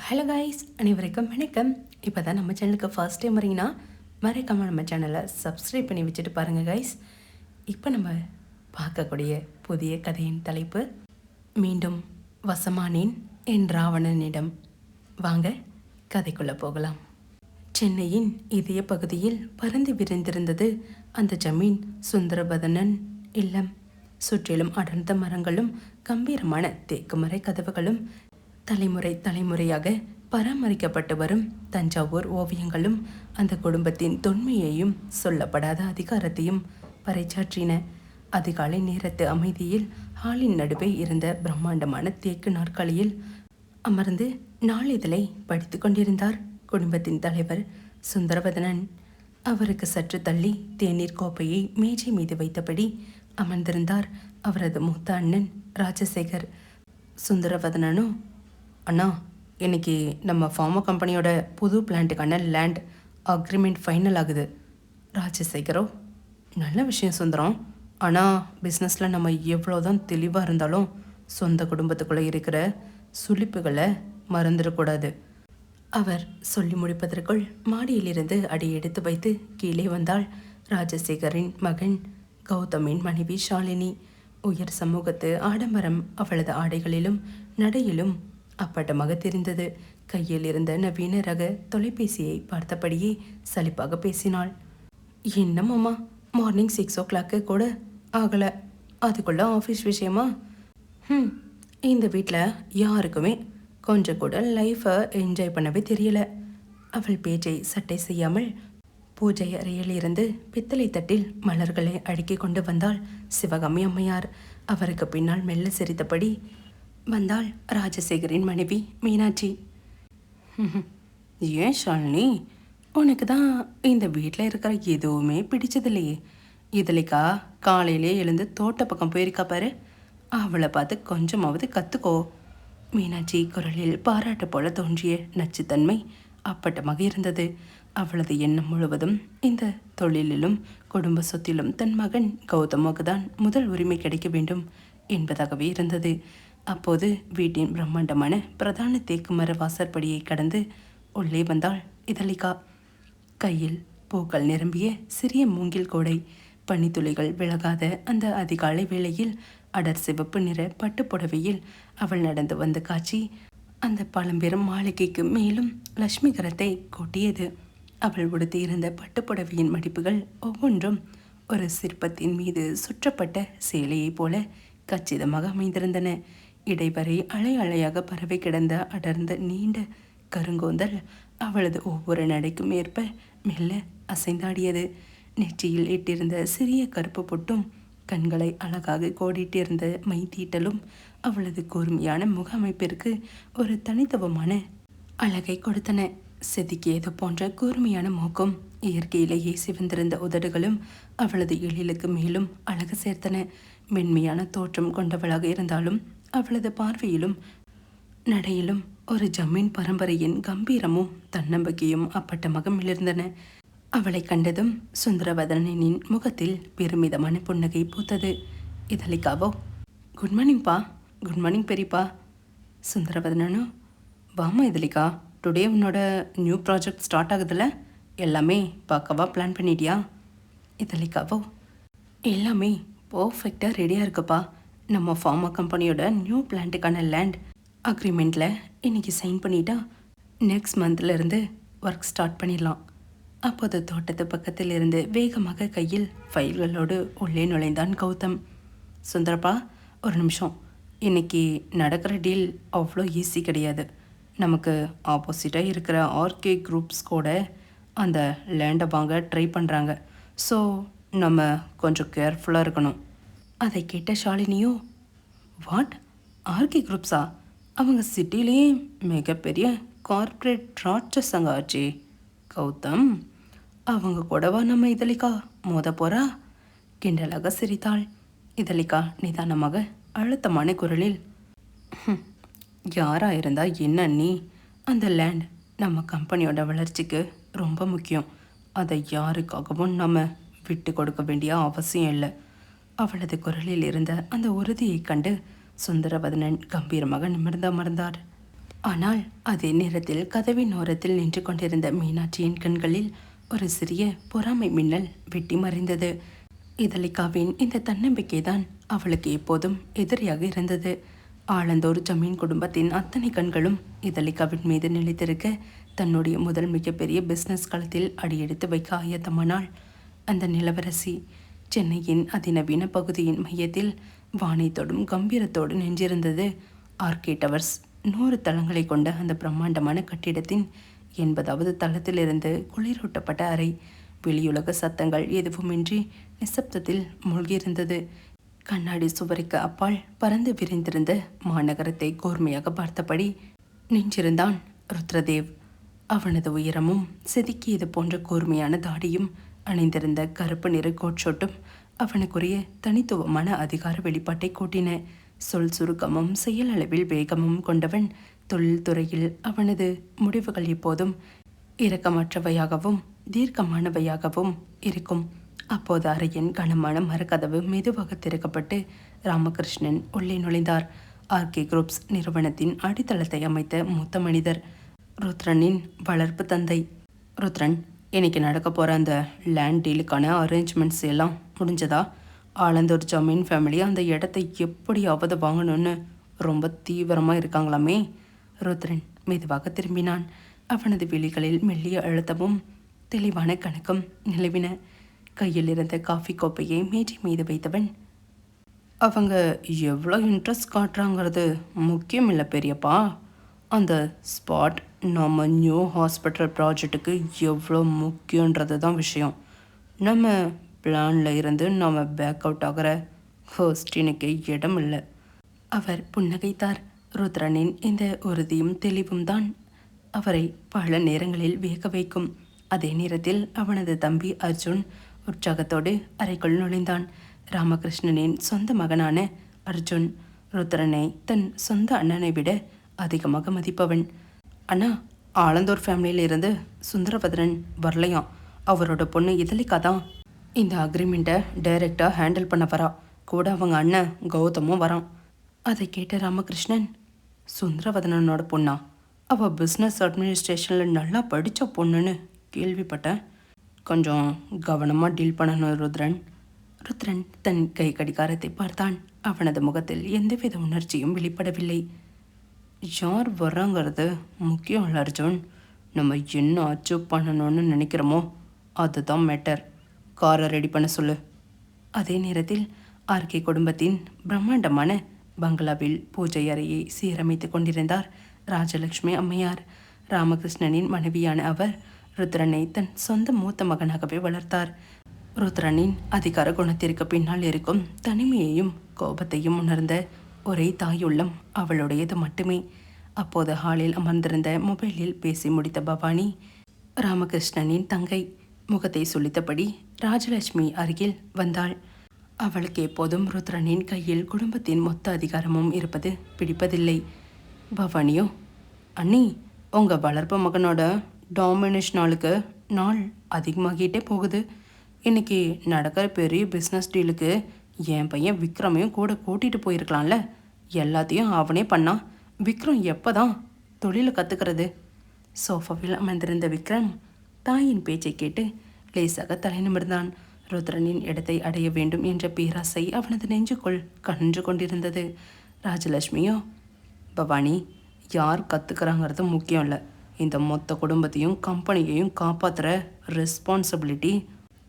Hello guys, அனைவருக்கும் வணக்கம். இப்போ தான் நம்ம சேனலுக்கு ஃபர்ஸ்ட் டைம் வரீங்கன்னா மறக்காம நம்ம சேனலை சப்ஸ்கிரைப் பண்ணி வச்சுட்டு பாருங்கள் கைஸ். இப்போ நம்ம பார்க்கக்கூடிய புதிய கதையின் தலைப்பு மீண்டும் வசமானேன் என் ராவணனிடம். வாங்க கதைக்குள்ளே போகலாம். சென்னையின் இதய பகுதியில் பறந்து விரிந்திருந்தது அந்த ஜமீன் சுந்தரபதனன் இல்லம். சுற்றிலும் அடர்ந்த மரங்களும் கம்பீரமான தேக்குமர கதவுகளும் தலைமுறை தலைமுறையாக பராமரிக்கப்பட்டு வரும் தஞ்சாவூர் ஓவியங்களும் அந்த குடும்பத்தின் தொன்மையையும் சொல்லப்படாத அதிகாரத்தையும் பறைச்சாற்றின. அதிகாலை நேரத்து அமைதியில் ஹாலின் நடுவே இருந்த பிரம்மாண்டமான தேக்கு நாற்காலியில் அமர்ந்து நாளிதழை படித்து கொண்டிருந்தார் குடும்பத்தின் தலைவர் சுந்தரவதனன். அவருக்கு சற்று தள்ளி தேநீர் கோப்பையை மேஜை மீது வைத்தபடி அமர்ந்திருந்தார் அவரது மூத்த அண்ணன் ராஜசேகர். சுந்தரவதனனும், அண்ணா, இன்னைக்கு நம்ம ஃபார்மா கம்பெனியோட புது பிளான்ட்டுக்கான லேண்ட் அக்ரிமெண்ட் ஃபைனல் ஆகுது. ராஜசேகரோ, நல்ல விஷயம் சுந்தரம். ஆனால் பிஸ்னஸில் நம்ம எவ்வளோதான் தெளிவாக இருந்தாலும் சொந்த குடும்பத்துக்குள்ளே இருக்கிற சுளிப்புகளை மறந்துடக்கூடாது. அவர் சொல்லி முடிப்பதற்குள் மாடியிலிருந்து அடி எடுத்து வைத்து கீழே வந்தாள் ராஜசேகரின் மகன் கௌதமின் மனைவி ஷாலினி. உயர் சமூகத்து ஆடம்பரம் அவளது ஆடைகளிலும் நடையிலும் அப்பட்டமாக தெரிந்தது. கையில் இருந்த நவீன ரக தொலைபேசியை பார்த்தபடியே சலிப்பாக பேசினாள். என்னம்மா, மார்னிங் 6 o'clock கூட ஆகலை, அதுக்குள்ள ஆஃபீஸ் விஷயமா? இந்த வீட்டில் யாருக்குமே கொஞ்சம் கூட லைஃப்பை என்ஜாய் பண்ணவே தெரியல. அவள் பேச்சை சட்டை செய்யாமல் பூஜை அறையில் இருந்து பித்தளை தட்டில் மலர்களை அடுக்கி கொண்டு வந்தாள் சிவகாமி அம்மையார். அவருக்கு பின்னால் மெல்ல சிரித்தபடி வந்தாள் ராஜசேகரின் மனைவி மீனாட்சி. ஏன் ஷாலினி, உனக்கு தான் இந்த வீட்டில் இருக்கிற எதுவுமே பிடிச்சதில்லையே? இதழிக்கா காலையிலே எழுந்து தோட்ட பக்கம் போயிருக்கா பாரு, அவளை பார்த்து கொஞ்சமாவது கற்றுக்கோ. மீனாட்சி குரலில் பாராட்டு போல தோன்றிய நச்சுத்தன்மை அப்பட்டமாக இருந்தது. அவளது எண்ணம் முழுவதும் இந்த தொழிலிலும் குடும்ப சொத்திலும் தன் மகன் கௌதமுக்கு தான் முதல் உரிமை கிடைக்க வேண்டும் என்பதாகவே இருந்தது. அப்போது வீட்டின் பிரம்மாண்டமான பிரதான தேக்கு மர வாசற்படியை கடந்து உள்ளே வந்தாள் இதழிகா. கையில் பூக்கள் நிரம்பிய சிறிய மூங்கில் கோடை. பனித்துளிகள் விலகாத அந்த அதிகாலை வேளையில் அடர் சிவப்பு நிற பட்டுப்புடவையில் அவள் நடந்து வந்த காட்சி அந்த பழம்பெரும் மாளிகைக்கு மேலும் லட்சுமிகரத்தை கொட்டியது. அவள் உடுத்தியிருந்த பட்டுப்புடவையின் மடிப்புகள் ஒவ்வொன்றும் ஒரு சிற்பத்தின் மீது சுற்றப்பட்ட சேலையைப் போல கச்சிதமாக அமைந்திருந்தன. இடைவரை அலை அலையாக பரவி கிடந்த அடர்ந்த நீண்ட கருங்கோந்தல் அவளது ஒவ்வொரு நடைக்கும் ஏற்ப மெல்ல அசைந்தாடியது. நெற்றியில் இட்டிருந்த சிறிய கருப்பு பொட்டும் கண்களை அழகாக கோடிட்டிருந்த மைத்தீட்டலும் அவளது கூர்மையான முக அமைப்பிற்கு ஒரு தனித்துவமான அழகை கொடுத்தன. செதுக்கியது போன்ற கூர்மையான மூக்கும் இயற்கையிலேயே சிவந்திருந்த உதடுகளும் அவளது எழிலுக்கு மேலும் அழகு சேர்த்தன. மென்மையான தோற்றம் கொண்டவளாக இருந்தாலும் அவளது பார்வையிலும் நடையிலும் ஒரு ஜமீன் பரம்பரையின் கம்பீரமும் தன்னம்பிக்கையும் அப்பட்டமாக மிளிர்ந்தன. அவளை கண்டதும் சுந்தரவதனனின் முகத்தில் பெருமிதமான புன்னகை பூத்தது. இதழிக்காவோ, குட் மார்னிங்ப்பா. குட் மார்னிங் பெரியப்பா. சுந்தரவதனனோ, வாமா இதழிக்கா, டுடே உன்னோட நியூ ப்ராஜெக்ட் ஸ்டார்ட் ஆகுதுல்ல, எல்லாமே பக்காவா பிளான் பண்ணிட்டியா? இதழிக்காவோ, எல்லாமே பர்ஃபெக்டாக ரெடியாக இருக்குப்பா. நம்ம ஃபார்மா கம்பெனியோட நியூ பிளான்ட்டுக்கான லேண்ட் அக்ரிமெண்ட்டில் இன்றைக்கி சைன் பண்ணிட்டா நெக்ஸ்ட் மந்த்லேருந்து ஒர்க் ஸ்டார்ட் பண்ணிடலாம். அப்போது தோட்டத்து பக்கத்தில் இருந்து வேகமாக கையில் ஃபைல்களோடு உள்ளே நுழைந்தான் கௌதம். சுந்தரப்பா, ஒரு நிமிஷம். இன்றைக்கி நடக்கிற டீல் அவ்வளோ ஈஸி கிடையாது. நமக்கு ஆப்போசிட்டாக இருக்கிற ஆர்கே குரூப்ஸ் கூட அந்த லேண்டை வாங்க ட்ரை பண்ணுறாங்க. ஸோ நம்ம கொஞ்சம் கேர்ஃபுல்லாக இருக்கணும். அதை கேட்ட ஷாலினியோ, வாட், ஆர்கே குரூப்ஸா? அவங்க சிட்டிலேயே மிகப்பெரிய கார்ப்பரேட் ராட்சசங்க ஆச்சே. கௌதம், அவங்க கூடவா நம்ம இதழிக்கா மோத போகிறா? கிண்டலாக சிரித்தாள். இதழிக்கா நிதானமாக அழுத்தமான குரலில், யாராக இருந்தா என்ன நீ? அந்த லேண்ட் நம்ம கம்பெனியோட வளர்ச்சிக்கு ரொம்ப முக்கியம். அதை யாருக்காகவும் நம்ம விட்டு கொடுக்க வேண்டிய அவசியம் இல்லை. அவளது குரலில் இருந்த அந்த உறுதியை கண்டு சுந்தரவதனன் கம்பீரமாக நிமிர்ந்து அமர்ந்தார். ஆனால் அதே நேரத்தில் கதவின் ஓரத்தில் நின்று கொண்டிருந்த மீனாட்சியின் கண்களில் ஒரு சிறிய பொறாமை மின்னல் வெட்டி மறைந்தது. இதழிகாவின் இந்த தன்னம்பிக்கைதான் அவளுக்கு எப்போதும் எதிரியாக இருந்தது. ஆலந்தூர் ஜமீன் குடும்பத்தின் அத்தனை கண்களும் இதழிகாவின் மீது நிலைத்திருக்க தன்னுடைய முதல் மிகப்பெரிய பிஸ்னஸ் களத்தில் அடியெடுத்து வைக்க ஆயத்தமானாள் அந்த நிலவரசி. சென்னையின் அதிநவீன பகுதியின் மையத்தில் வானை தொடும் கம்பீரத்தோடு நின்றிருந்தது ஆர்கே டவர்ஸ். 100 தளங்களை கொண்ட அந்த பிரம்மாண்டமான கட்டிடத்தின் 80வது தளத்திலிருந்து குளிரூட்டப்பட்ட அறை. வெளியுலக சத்தங்கள் எதுவுமின்றி நிசப்தத்தில் மூழ்கியிருந்தது. கண்ணாடி சுவருக்கு அப்பால் பறந்து விரிந்திருந்த மாநகரத்தை கூர்மையாக பார்த்தபடி நின்றிருந்தான் ருத்ரதேவ். அவனது உயரமும் செதுக்கியது போன்ற கூர்மையான தாடியும் அணிந்திருந்த கருப்பு நிற கோட்ஷோட்டும் அவனுக்குரிய தனித்துவமான அதிகார வெளிப்பாட்டை கூட்டின. சொல் சுருக்கமும் செயலளவில் வேகமும் கொண்டவன். தொழில்துறையில் அவனது முடிவுகள் எப்போதும் இரக்கமற்றவையாகவும் தீர்க்கமானவையாகவும் இருக்கும். அப்போது அறையின் கனமான மரக்கதவு மெதுவாக திறக்கப்பட்டு ராமகிருஷ்ணன் உள்ளே நுழைந்தார். ஆர்கே குரூப்ஸ் நிறுவனத்தின் அடித்தளத்தை அமைத்த மூத்த மனிதர், ருத்ரனின் வளர்ப்பு தந்தை. ருத்ரன், இன்னைக்கு நடக்க போகிற அந்த லேண்ட் டீலுக்கான அரேஞ்ச்மெண்ட்ஸ் எல்லாம் முடிஞ்சதா? ஆலந்தூர் ஜமீன் ஃபேமிலி அந்த இடத்தை எப்படியாவது வாங்கணும்னு ரொம்ப தீவிரமாக இருக்காங்களாமே. ருத்ரன் மெதுவாக திரும்பினான். அவனது விழிகளில் மெல்லிய அழுத்தமும் தெளிவான கணக்கும் நிலவின. கையில் இருந்த காஃபி கோப்பையை மேஜை மீது வைத்தவன், அவங்க எவ்வளோ இன்ட்ரெஸ்ட் காட்டுறாங்கிறது முக்கியம் இல்லை பெரியப்பா. அந்த ஸ்பாட் நம்ம நியூ ஹாஸ்பிட்டல் ப்ராஜெக்ட்டுக்கு எவ்வளோ முக்கியன்றது தான் விஷயம். நம்ம பிளானில் இருந்து நம்ம பேக் அவுட் ஆகிற ஹோஸ்டினுக்கு இடம் இல்லை. அவர் புன்னகைத்தார். ருத்ரனின் இந்த உறுதியும் தெளிவும் தான் அவரை பல நேரங்களில் வியக்க வைக்கும். அதே நேரத்தில் அவனது தம்பி அர்ஜுன் உற்சாகத்தோடு அறைக்குள் நுழைந்தான். ராமகிருஷ்ணனின் சொந்த மகனான அர்ஜுன் ருத்ரனை தன் சொந்த அண்ணனை விட அதிகமாக மதிப்பவன். அண்ணா, ஆலந்தூர் ஃபேமிலியில் இருந்து சுந்தரபத்ரன் வரலையாம். அவரோட பொண்ணு இதழிகா தான் இந்த அக்ரிமெண்ட்டை டைரெக்டாக ஹேண்டில் பண்ண வரா. கூட அவங்க அண்ணன் கௌதமும் வரான். அதை கேட்ட ராமகிருஷ்ணன், சுந்தரவதனனோட பொண்ணா? அவள் பிஸ்னஸ் அட்மினிஸ்ட்ரேஷனில் நல்லா படித்த பொண்ணுன்னு கேள்விப்பட்டேன். கொஞ்சம் கவனமாக டீல் பண்ணணும் ருத்ரன். ருத்ரன் தன் கை கடிகாரத்தை பார்த்தான். அவனது முகத்தில் எந்தவித உணர்ச்சியும் வெளிப்படவில்லை. யார் வர்றாங்கிறது முக்கியம் இல்லை அர்ஜுன். நம்ம என்ன அச்சீவ் பண்ணணும்னு நினைக்கிறோமோ அதுதான் மேட்டர். காரை ரெடி பண்ண சொல்லு. அதே நேரத்தில் ஆர்கே குடும்பத்தின் பிரம்மாண்டமான பங்களாவில் பூஜை அறையை சீரமைத்து கொண்டிருந்தார் ராஜலட்சுமி அம்மையார். ராமகிருஷ்ணனின் மனைவியான அவர் ருத்ரனை தன் சொந்த மூத்த மகனாகவே வளர்த்தார். ருத்ரனின் அதிகார குணத்திற்கு பின்னால் இருக்கும் தனிமையையும் கோபத்தையும் உணர்ந்த ஒரே தாயுள்ளம் அவளுடையது மட்டுமே. அப்போது ஹாலில் அமர்ந்திருந்த மொபைலில் பேசி முடித்த பவானி, ராமகிருஷ்ணனின் தங்கை, முகத்தை சுளித்தபடி ராஜலட்சுமி அருகில் வந்தாள். அவளுக்கு எப்போதும் ருத்ரனின் கையில் குடும்பத்தின் மொத்த அதிகாரமும் இருப்பது பிடிப்பதில்லை. பவானியோ, அண்ணி, உங்கள் வளர்ப்பு மகனோட டாமினேஷன் நாளுக்கு நாள் அதிகமாகிட்டே போகுது. இன்னைக்கு நடக்கிற பெரிய பிஸ்னஸ் டீலுக்கு என் பையன் விக்ரமையும் கூட கூட்டிகிட்டு போயிருக்கலாம்ல. எல்லாத்தையும் அவனே பண்ணான். விக்ரம் எப்போ தான் தொழிலை கற்றுக்கிறது? சோஃபாவில் அமர்ந்திருந்த விக்ரம் தாயின் பேச்சை கேட்டு லேசாக தலை நிமிர்ந்தான். ருத்ரனின் இடத்தை அடைய வேண்டும் என்ற பேராசை அவனது நெஞ்சுக்குள் கன்று கொண்டிருந்தது. ராஜலட்சுமியோ, பவானி, யார் கற்றுக்கிறாங்கிறது முக்கியம் இல்லை. இந்த மொத்த குடும்பத்தையும் கம்பெனியையும் காப்பாற்றுற ரெஸ்பான்சிபிலிட்டி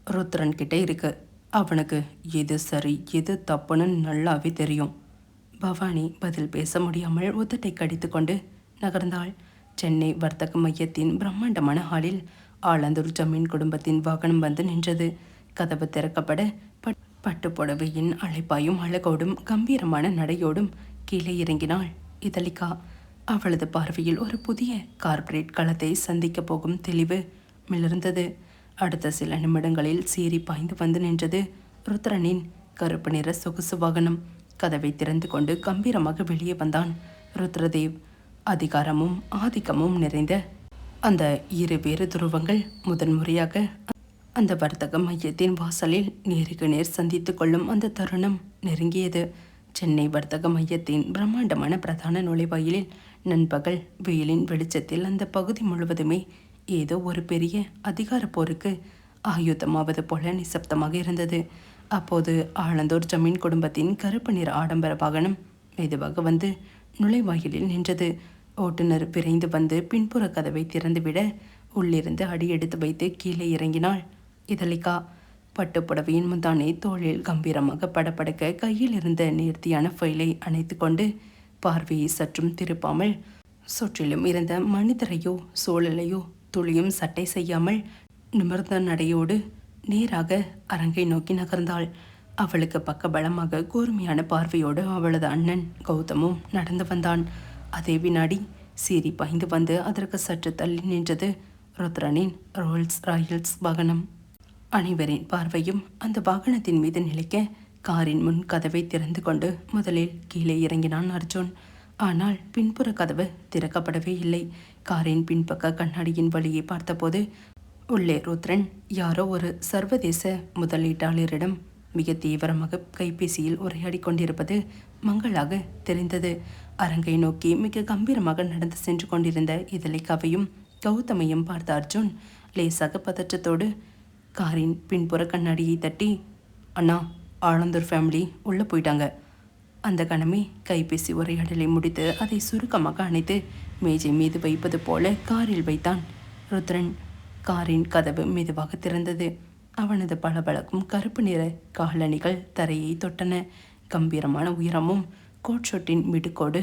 ருத்ரன் கிட்டே இருக்கு. அவனுக்கு எது சரி எது தப்புன்னு நல்லாவே தெரியும். பவானி பதில் பேச முடியாமல் உதட்டை கடித்து கொண்டு நகர்ந்தாள். சென்னை வர்த்தக மையத்தின் பிரம்மாண்டமான ஹாலில் ஆலந்தூர் ஜமீன் குடும்பத்தின் வாகனம் வந்து நின்றது. கதவு திறக்கப்பட பட்டு புடவையின் அழைப்பாயும் அழகோடும் கம்பீரமான நடையோடும் கீழே இறங்கினாள் இதழிகா. அவளது பார்வையில் ஒரு புதிய கார்ப்பரேட் களத்தை சந்திக்க போகும் தெளிவு மிளர்ந்தது. அடுத்த சில நிமிடங்களில் சீறி பாய்ந்து வந்து நின்றது ருத்ரனின் கருப்பு நிற சொகுசு வாகனம். கதவை திறந்து கொண்டு கம்பீரமாக வெளியே வந்தான் ருத்ரதேவ். அதிகாரமும் ஆதிக்கமும் நிறைந்த அந்த இரு வேறு துருவங்கள் முதன்முறையாக அந்த வர்த்தக மையத்தின் வாசலில் நேருக்கு நேர் சந்தித்து கொள்ளும் அந்த தருணம் நெருங்கியது. சென்னை வர்த்தக மையத்தின் பிரம்மாண்டமான பிரதான நுழைவாயிலில் நண்பகல் வெயிலின் வெளிச்சத்தில் அந்த பகுதி முழுவதுமே ஏதோ ஒரு பெரிய அதிகார போருக்கு ஆயுதமாவது போல நிசப்தமாக இருந்தது. அப்போது ஆலந்தூர் ஜமீன் குடும்பத்தின் கருப்பு நிற ஆடம்பர வாகனம் மெதுவாக வந்து நுழைவாயிலில் நின்றது. ஓட்டுநர் விரைந்து வந்து பின்புற கதவை திறந்துவிட உள்ளிருந்து அடி எடுத்து வைத்து கீழே இறங்கினாள் இதழிகா. பட்டுப்புடவையின் முந்தானை தோளில் கம்பீரமாக படபடக்க கையில் இருந்த நேர்த்தியான ஃபைலை அணைத்து கொண்டு பார்வையை சற்றும் திருப்பாமல் சுற்றிலும் இருந்த மனிதரையோ சூழலையோ துளியும் சட்டை செய்யாமல் நிமிர்ந்த நடையோடு நேராக அரங்கை நோக்கி நகர்ந்தாள். அவளுக்கு பக்கபலமாக கூர்மையான பார்வையோடு அவளது அண்ணன் கௌதமும் நடந்து வந்தான். அதே வினாடி சீறி பாய்ந்து வந்து அதற்கு சற்று தள்ளி நின்றது ருத்ரனின் ரோல்ஸ் ராயல்ஸ் வாகனம். அனைவரின் பார்வையும் அந்த வாகனத்தின் மீது நிலைக்க காரின் முன் கதவை திறந்து கொண்டு முதலில் கீழே இறங்கினான் அர்ஜுன். ஆனால் பின்புற கதவு திறக்கப்படவே இல்லை. காரின் பின்பக்க கண்ணாடியின் வழியை பார்த்தபோது உள்ளே ருத்ரன் யாரோ ஒரு சர்வதேச முதலீட்டாளரிடம் மிக தீவிரமாக கைபேசியில் உரையாடி கொண்டிருப்பது மங்களாக தெரிந்தது. அரங்கை நோக்கி மிக கம்பீரமாக நடந்து சென்று கொண்டிருந்த இதழிகாவையும் கௌதமையும் பார்த்த அர்ஜுன் லேசாக பதற்றத்தோடு காரின் பின்புற கண்ணாடியை தட்டி, அண்ணா, ஆலந்தூர் ஃபேமிலி உள்ளே போயிட்டாங்க. அந்த கணமே கைபேசி உரையாடலை முடித்து அதை சுருக்கமாக அணைத்து மேஜை மீது வைப்பது போல காரில் வைத்தான் ருத்ரன். காரின் கதவு மெதுவாக திறந்தது. அவனது பளபளக்கும் கருப்பு நிற காலணிகள் தரையை தொட்டன. கம்பீரமான உயரமும் கோட்ஷொட்டின் மிடுக்கோடு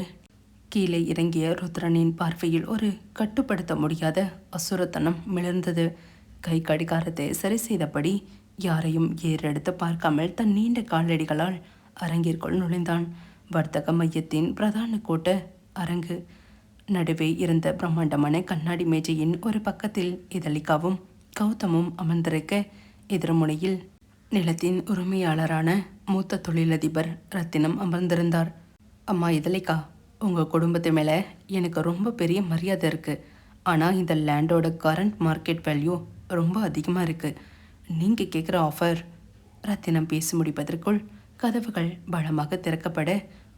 கீழே இறங்கிய ருத்ரனின் பார்வையில் ஒரு கட்டுப்படுத்த முடியாத அசுரத்தனம் மிளர்ந்தது. கை கடிகாரத்தை சரி செய்தபடி யாரையும் ஏறெடுத்து பார்க்காமல் தன் நீண்ட காலடிகளால் அரங்கிற்குள் நுழைந்தான். வர்த்தக மையத்தின் பிரதான கூட்ட அரங்கு. நடுவே இருந்த பிரம்மாண்டமான கண்ணாடி மேஜையின் ஒரு பக்கத்தில் இதழிகாவும் கௌதமும் அமர்ந்திருக்க, எதிர்முனையில் நிலத்தின் உரிமையாளரான மூத்த தொழிலதிபர் ரத்தினம் அமர்ந்திருந்தார். அம்மா இதழிகா, உங்கள் குடும்பத்து மேலே எனக்கு ரொம்ப பெரிய மரியாதை இருக்குது. ஆனால் இந்த லேண்டோட கரண்ட் மார்க்கெட் வேல்யூ ரொம்ப அதிகமாக இருக்குது. நீங்கள் கேட்குற ஆஃபர். ரத்தினம் பேசி முடிப்பதற்குள் கதவுகள் பலமாக திறக்கப்பட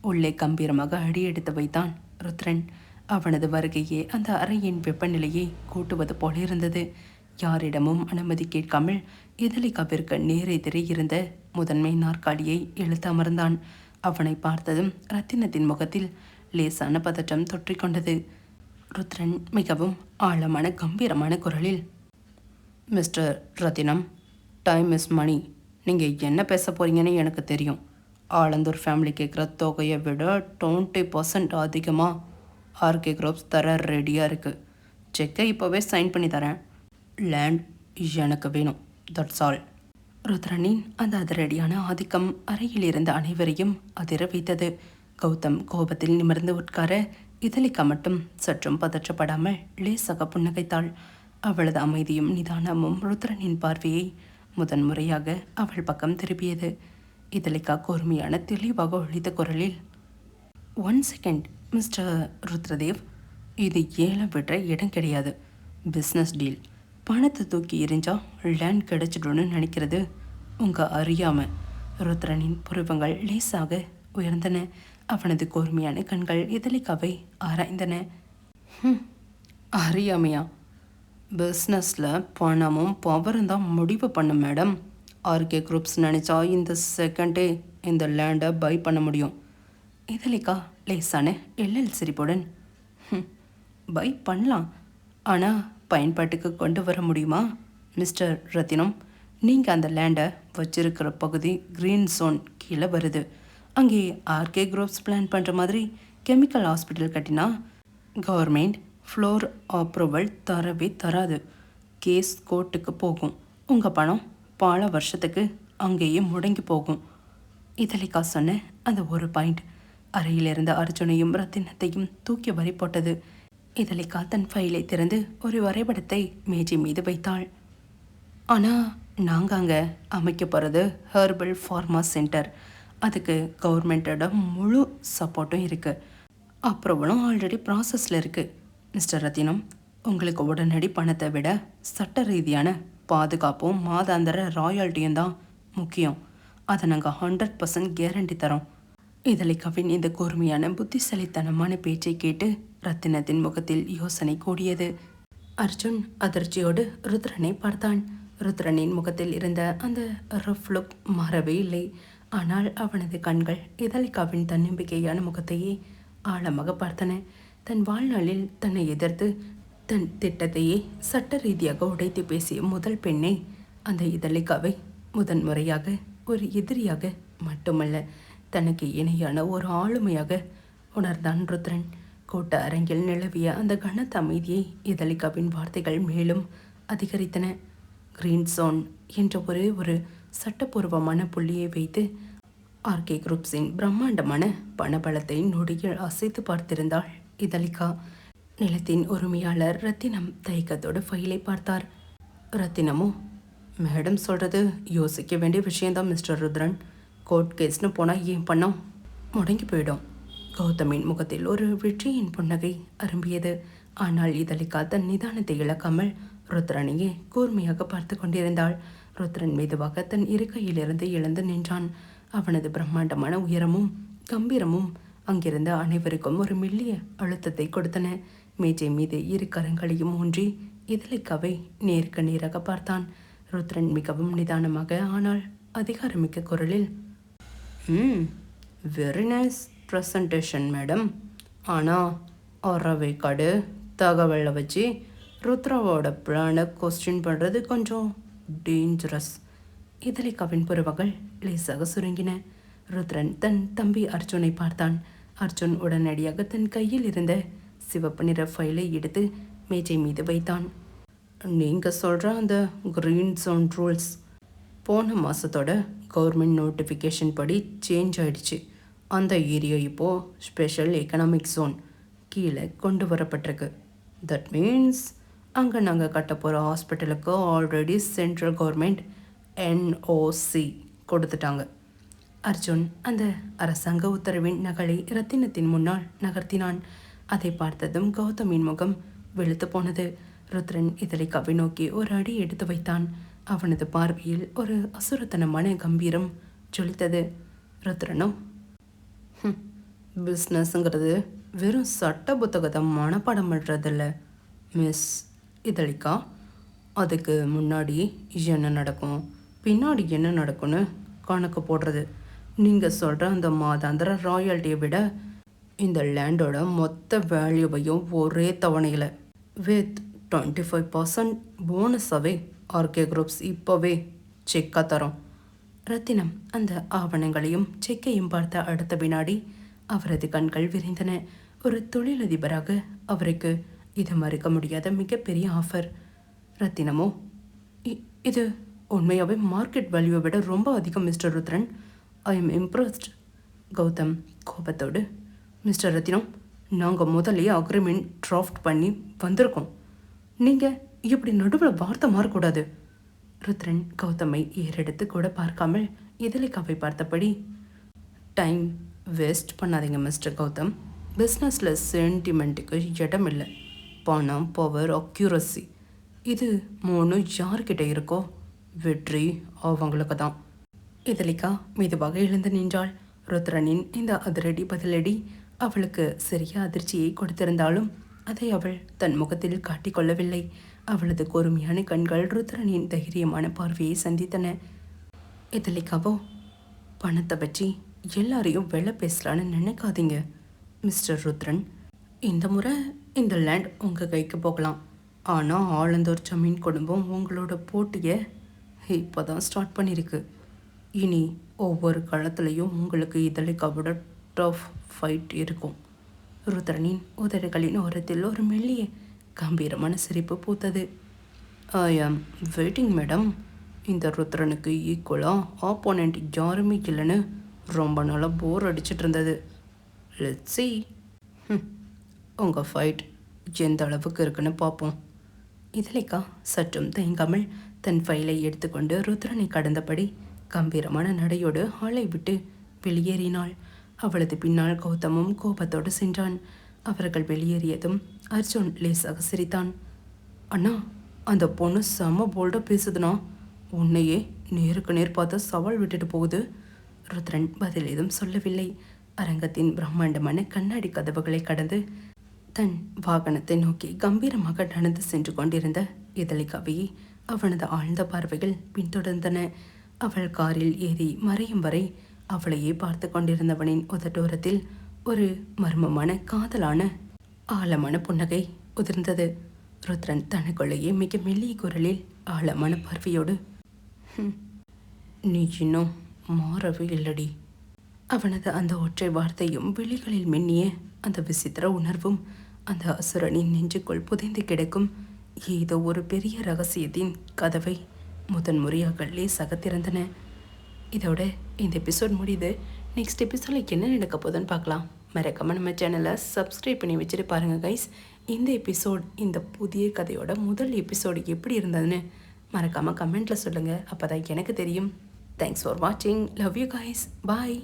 உள்ளே கம்பீரமாக அடி எடுத்து வைத்தான் ருத்ரன். அவனது வருகையே அந்த அறையின் வெப்பநிலையை கூட்டுவது போல இருந்தது. யாரிடமும் அனுமதி கேட்காமல் இதழிகாவிற்கு நேரெதிரே இருந்த முதன்மை நாற்காலியை இழுத்து அமர்ந்தான். அவனை பார்த்ததும் ரத்தினத்தின் முகத்தில் லேசான பதற்றம் தொற்றிக்கொண்டது. ருத்ரன் மிகவும் ஆழமான கம்பீரமான குரலில், மிஸ்டர் ரத்தினம், டைம் இஸ் மணி. நீங்கள் என்ன பேச போகிறீங்கன்னு எனக்கு தெரியும். ஆலந்தூர் ஃபேமிலி கேட்குற தொகையை விட 20% அதிகமாக ஆர்கே குரூப்ஸ் தர ரெடியாக இருக்குது. செக்கை இப்போவே சைன் பண்ணி தரேன். லேண்ட் எனக்கு வேணும். That's all. ருத்ரனின் அந்த அதிரடியான ஆதிக்கம் அறையில் இருந்த அனைவரையும் அதிர வைத்தது. கௌதம் கோபத்தில் நிமிர்ந்து உட்கார இதழிகா மட்டும் சற்றும் பதற்றப்படாமல் லேசாக புன்னகைத்தாள். அவளது அமைதியும் நிதானமும் ருத்ரனின் பார்வையை முதன்முறையாக அவள் பக்கம் திருப்பியது. இதழிகா கூர்மையான தெளிவாக ஒழித்த குரலில், 1 செகண்ட் மிஸ்டர் ருத்ரதேவ், இது ஏலம் விடுற இடம் கிடையாது. Business deal. பணத்தை தூக்கி எரிஞ்சா லேண்ட் கிடைச்சிடும்னு நினைக்கிறது உங்கள் அறியாமை. ருத்ரனின் புருவங்கள் லேசாக உயர்ந்தன. அவனது கூர்மையான கண்கள் இதழிகாவை ஆராய்ந்தன. அறியாமையா? பிஸ்னஸில் பணமும் பவரும் தான் முடிவு பண்ண மேடம். ஆர்கே குரூப்ஸ் நினச்சா இந்த செகண்டே இந்த லேண்டை பை பண்ண முடியும். இதழிகா லேசான எல்எல் சிரிப்புடன், பை பண்ணலாம், ஆனால் பயன்பாட்டுக்கு கொண்டு வர முடியுமா மிஸ்டர் ரத்தினம்? நீங்கள் அந்த லேண்டை வச்சிருக்கிற பகுதி க்ரீன் ஜோன் கீழே வருது. அங்கே ஆர்கே குரூப்ஸ் பிளான் பண்ணுற மாதிரி கெமிக்கல் ஹாஸ்பிட்டல் கட்டினா கவர்மெண்ட் ஃப்ளோர் அப்ரூவல் தரவே தராது. கேஸ் கோர்ட்டுக்கு போகும். உங்கள் பணம் பல வருஷத்துக்கு அங்கேயே முடங்கி போகும். இதழிகா சொன்ன அந்த ஒரு பாயிண்ட் அறையில் இருந்த அர்ஜுனையும் ரத்தினத்தையும் தூக்கி வரி போட்டது. இதழிகா தன் ஃபைலை திறந்து ஒரு வரைபடத்தை மேஜை மீது வைத்தாள். ஆனால் நாங்கள் அங்கே அமைக்க போகிறது ஹெர்பல் ஃபார்மா சென்டர். அதுக்கு கவர்மெண்ட்டோட முழு சப்போர்ட்டும் இருக்குது. அப்ரூவலும் ஆல்ரெடி ப்ராசஸில் இருக்குது. மிஸ்டர் ரத்தினம், உங்களுக்கு உடனடி பணத்தை விட சட்ட ரீதியான பாதுகாப்பும் மாதாந்திர ராயல்ட்டியும் தான் முக்கியம். அதை நாங்கள் 100% கேரண்டி தரோம். இதழிக்காவின் இந்த கூர்மையான புத்திசாலித்தனமான பேச்சை கேட்டு ரத்தினத்தின் முகத்தில் யோசனை கூடியது. அர்ஜுன் அதிர்ச்சியோடு ருத்ரனை பார்த்தான். ருத்ரனின் முகத்தில் இருந்த அந்த ரஃப் லுக் மாறவே இல்லை. ஆனால் அவனது கண்கள் இதழிக்காவின் தன்னம்பிக்கையான முகத்தையே ஆழமாக பார்த்தன. தன் வாழ்நாளில் தன்னை எதிர்த்து தன் திட்டத்தையே சட்ட ரீதியாக உடைத்து பேசிய முதல் பெண்ணை அந்த இதழிக்காவை முதன்முறையாக ஒரு எதிரியாக மட்டுமல்ல, தனக்கு இணையான ஒரு ஆளுமையாக உணர்ந்தான் ருத்ரன். கூட்ட அரங்கில் நிலவிய அந்த கனத்த அமைதியை இதழிக்காவின் வார்த்தைகள் மேலும் அதிகரித்தன. கிரீன் ஜோன் என்ற ஒரே ஒரு சட்டப்பூர்வமான புள்ளியை வைத்து ஆர்கே குரூப்ஸின் பிரம்மாண்டமான பணபலத்தை நொடியில் அசைத்து பார்த்திருந்தாள் இதழிகா. நிலத்தின் உரிமையாளர் ரத்தினம் தயக்கத்தோடு ஃபைலை பார்த்தார். ரத்தினமோ, மேடம் சொல்கிறது யோசிக்க வேண்டிய விஷயந்தான் மிஸ்டர் ருத்ரன். கோர்ட் கேஸ்னு போனால் ஏன் பண்ணோம் முடங்கி போயிடும். கௌதமின் முகத்தில் ஒரு வெற்றியின் புன்னகை அரும்பியது. ஆனால் இதழிகா தன் நிதானத்தை இழக்காமல் ருத்ரனையே கூர்மையாக பார்த்து கொண்டிருந்தாள். ருத்ரன் மெதுவாக தன் இருக்கையிலிருந்து எழுந்து நின்றான். அவனது பிரம்மாண்டமான உயரமும் கம்பீரமும் அங்கிருந்த அனைவருக்கும் ஒரு மெல்லிய அழுத்தத்தை கொடுத்தன. மேஜை மீது இரு கரங்களையும் ஊன்றி இதழிக்காவை நேருக்கு நேராக பார்த்தான். ருத்ரன் மிகவும் நிதானமாக ஆனால் அதிகாரமிக்க குரலில், வெரி நைஸ் ப்ரெசன்டேஷன் மேடம். ஆனால் அறவைக்காடு தகவலை வச்சு ருத்ராவோட பிளானை கொஸ்டின் பண்ணுறது கொஞ்சம் டேஞ்சரஸ். இதழிக்காவின் புருவங்கள் லேசாக சுருங்கின. ருத்ரன் தன் தம்பி அர்ஜுனை பார்த்தான். அர்ஜுன் உடனடியாக தன் கையில் இருந்த சிவப்பு நிற ஃபைலை எடுத்து மேஜை மீது வைத்தான். நீங்கள் சொல்கிற அந்த கிரீன் ஜோன் ரூல்ஸ் போன மாதத்தோட கவர்மெண்ட் நோட்டிஃபிகேஷன் படி சேஞ்ச் ஆகிடுச்சு. அந்த ஏரியா இப்போது ஸ்பெஷல் எக்கனாமிக் ஜோன் கீழே கொண்டு வரப்பட்டிருக்கு. தட் மீன்ஸ் அங்கே நாங்கள் கட்ட போகிற ஹாஸ்பிட்டலுக்கு ஆல்ரெடி சென்ட்ரல் கவர்மெண்ட் NOC கொடுத்துட்டாங்க. அர்ஜுன் அந்த அரசாங்க உத்தரவின் நகலை ரத்தினத்தின் முன்னால் நகர்த்தினான். அதை பார்த்ததும் கௌதமின் முகம் வெளுத்து போனது. ருத்ரன் இதழிக்காவை நோக்கி ஒரு அடி எடுத்து வைத்தான். அவனது பார்வையில் ஒரு அசுரத்தனமான கம்பீரம் ஜொலித்தது. ருத்ரனோ, பிஸ்னஸ்ங்கிறது வெறும் சட்ட புத்தகத்தை மனப்பாடம் பண்ணுறதில்ல மிஸ் இதழிக்கா. அதுக்கு முன்னாடி என்ன நடக்கும், பின்னாடி என்ன நடக்கும்னு கணக்கு போடுறது. நீங்கள் சொல்கிற அந்த மாதாந்திர ராயல்ட்டியை விட இந்த லேண்டோட மொத்த வேல்யூவையும் ஒரே தவணையில் வித் 25% போனஸாகவே ஆர்கே குரூப்ஸ் இப்போவே செக்காக தரோம். ரத்தினம் அந்த ஆவணங்களையும் செக்கையும் பார்த்த அடுத்த வினாடி அவரது கண்கள் விரிந்தன. ஒரு தொழிலதிபராக அவருக்கு இது மறுக்க முடியாத மிகப்பெரிய ஆஃபர். ரத்தினமோ, இது உண்மையாகவே மார்க்கெட் வேல்யூவை விட ரொம்ப அதிகம் mister Rudran. I am impressed. Gautham கோபத்தோடு, மிஸ்டர் ரத்தினம், நாங்கள் முதலே அக்ரிமெண்ட் டிராஃப்ட் பண்ணி வந்திருக்கோம். நீங்கள் இப்படி நடுவில் வார்த்தை மாறக்கூடாது. ருத்ரன் கௌதமை ஏறெடுத்து கூட பார்க்காமல் இதழிக்காவை பார்த்தபடி, டைம் வேஸ்ட் பண்ணாதீங்க மிஸ்டர் கௌதம். பிஸ்னஸில் சென்டிமெண்ட்டுக்கு இடம் இல்லை. பணம், பவர், அக்யூரசி, இது மூணு யார்கிட்ட இருக்கோ வெற்றி அவங்களுக்கு தான். இதழிக்கா மெதுவாக எழுந்து நின்றாள். ருத்ரனின் இந்த அதிரடி பதிலடி அவளுக்கு சிறிய அதிர்ச்சியை கொடுத்திருந்தாலும் அதை அவள் தன் முகத்தில் காட்டிக்கொள்ளவில்லை. அவளது கூர்மையான கண்கள் ருத்ரனின் தைரியமான பார்வையை சந்தித்தன. இதழிக்காவோ, பணத்தை வச்சு எல்லாரையும் வெள்ள பேசலான்னு நினைக்காதீங்க மிஸ்டர் ருத்ரன். இந்த முறை இந்த லேண்ட் உங்கள் கைக்கு போகலாம். ஆனால் ஆலந்தூர் ஜமீன் குடும்பம் உங்களோட போட்டியை இப்போ தான் ஸ்டார்ட் பண்ணியிருக்கு. இனி ஒவ்வொரு களத்துலேயும் உங்களுக்கு இதழிக்காவோட டஃப் ஃபைட் இருக்கும். ருத்ரனின் உதடுகளின் ஓரத்தில் ஒரு மெல்லிய கம்பீரமான சிரிப்பு பூத்தது. ஐ ஆம் வெயிட்டிங் மேடம். இந்த ருத்ரனுக்கு ஈக்குவலாக ஆப்போனண்ட் யாருமே இல்லைன்னு ரொம்ப நாளாக போர் அடிச்சிட்டு இருந்தது. லெட்ஸ் சீ உங்கள் ஃபைட் எந்த அளவுக்கு இருக்குன்னு பார்ப்போம். இதழிக்கா சற்றும் தயங்காமல் தன் ஃபைலை எடுத்துக்கொண்டு ருத்ரனை கடந்தபடி கம்பீரமான நடையோடு ஹாலை விட்டு வெளியேறினாள். அவளது பின்னால் கௌதமும் கோபத்தோடு சென்றான். அவர்கள் வெளியேறியதும் அர்ஜுன் லேசாக சிரித்தான். அண்ணா, அந்த பொண்ணு செம்ம போல்டாக பேசுதுண்ணா. உன்னையே நேருக்கு நேர் பார்த்து சவால் விட்டுட்டு போகுது. ருத்ரன் பதில் ஏதும் சொல்லவில்லை. அரங்கத்தின் பிரம்மாண்டமான கண்ணாடி கதவுகளை கடந்து தன் வாகனத்தை நோக்கி கம்பீரமாக நடந்து சென்று கொண்டிருந்த இதழிக்காவை அவனது ஆழ்ந்த பார்வைகள் பின்தொடர்ந்தன. அவள் காரில் ஏறி மறையும் வரை அவளையே பார்த்து கொண்டிருந்தவனின் உதட்டோரத்தில் ஒரு மர்மமான காதலான ஆழமான புன்னகை உதிர்ந்தது. ருத்ரன் தனக்குள்ளேயே மிக மெல்லிய குரலில் ஆழமான பார்வையோடு, நீ இன்னும் மாறவே இல்லடி. அவனது அந்த ஒற்றை வார்த்தையும் விழிகளில் மின்னிய அந்த விசித்திர உணர்வும் அந்த அசுரனின் நெஞ்சுக்குள் புதைந்து கிடக்கும் ஏதோ ஒரு பெரிய ரகசியத்தின் கதவை முதன்முறையாக லேசாக திறந்தன. இதோட இந்த எபிசோட் முடியுது. நெக்ஸ்ட் எபிசோடில் என்ன நடக்க போகுதுன்னு பார்க்கலாம். மறக்காம நம்ம சேனலை சப்ஸ்கிரைப் பண்ணி வச்சுட்டு பாருங்கள் கைஸ். இந்த எபிசோட், இந்த புதிய கதையோட முதல் எபிசோடு எப்படி இருந்ததுன்னு மறக்காமல் கமெண்ட்டில் சொல்லுங்கள். அப்போ தான் எனக்கு தெரியும். தேங்க்ஸ் ஃபார் வாட்சிங். Love you guys. பாய்.